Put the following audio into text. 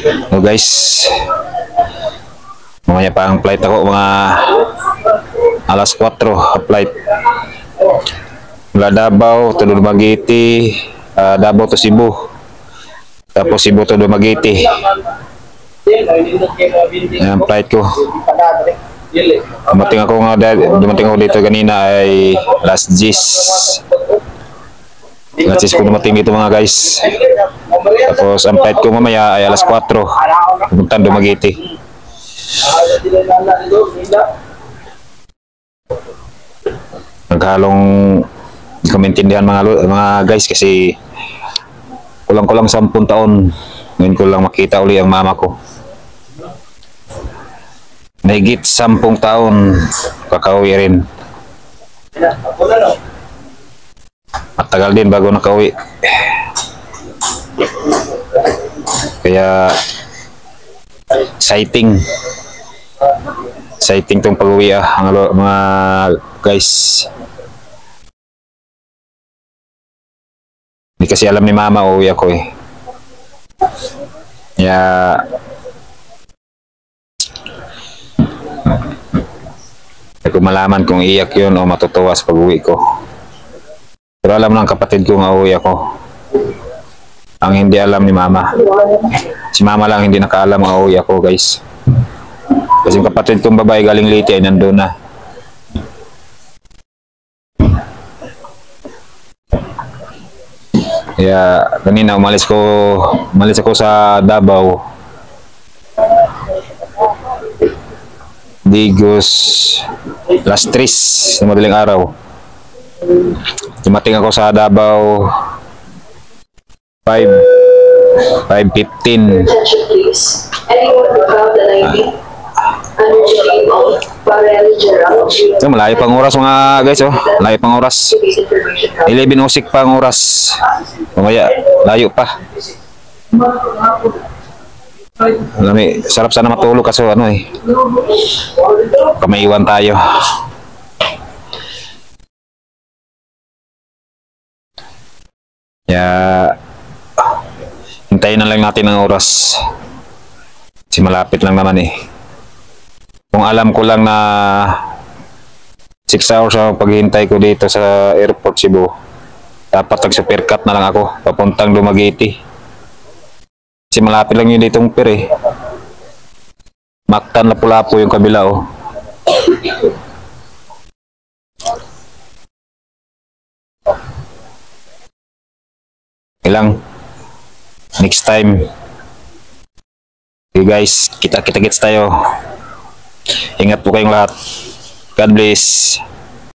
So guys, mamaya pa ang flight ako, mga alas 4 flight. Mula Davao to Dumaguete, Davao to Cebu. Tapos Cebu to Dumaguete. Yan ang flight ko. Dumating ako dito kanina ay last G's. Last G's ko dumating dito mga guys. Tapos ang flight ko mamaya ay alas 4. Pupunta Dumaguete. Naghalong kamintindihan mga guys kasi kulang-kulang 10 taon ngayon ko lang makita uli ang mama ko. Nahigit 10 taon kakauwi rin. Matagal din bago nakauwi. Kaya exciting tong pag-uwi mga guys. Hindi kasi alam ni mama uuwi ako eh. Kaya hindi ko malaman kung iyak yun o matutuwa sa pag-uwi ko. Pero alam ng kapatid ko nga uuwi ako. Ang hindi alam ni mama. Si mama lang hindi nakaalam nga uuwi ako guys. Kasi yung kapatid kong babae galing Leyte ay nandun na. Kaya kanina umalis ako sa Davao. Digos last 3 ng madaling araw. Dumating ako sa Davao 5:15. So, malayo pang oras mga guys oh. Malayo pang oras. 11:06 pa ang oras. Mamaya, layo pa. Alam sarap sana matulog kasi ano eh. Kamaiwan tayo. Kaya hintayin na lang natin ang oras. Kasi malapit lang naman eh. Kung alam ko lang na 6 hours ang paghihintay ko dito sa airport Cebu, dapat nag-supercut na lang ako papuntang Dumaguete. Kasi malapit lang yun ditong pier eh. Mactan Lapu-Lapu yung kabila oh. Ilang next time. Okay guys, kita-kits tayo. Ingat po kayong lahat. God bless.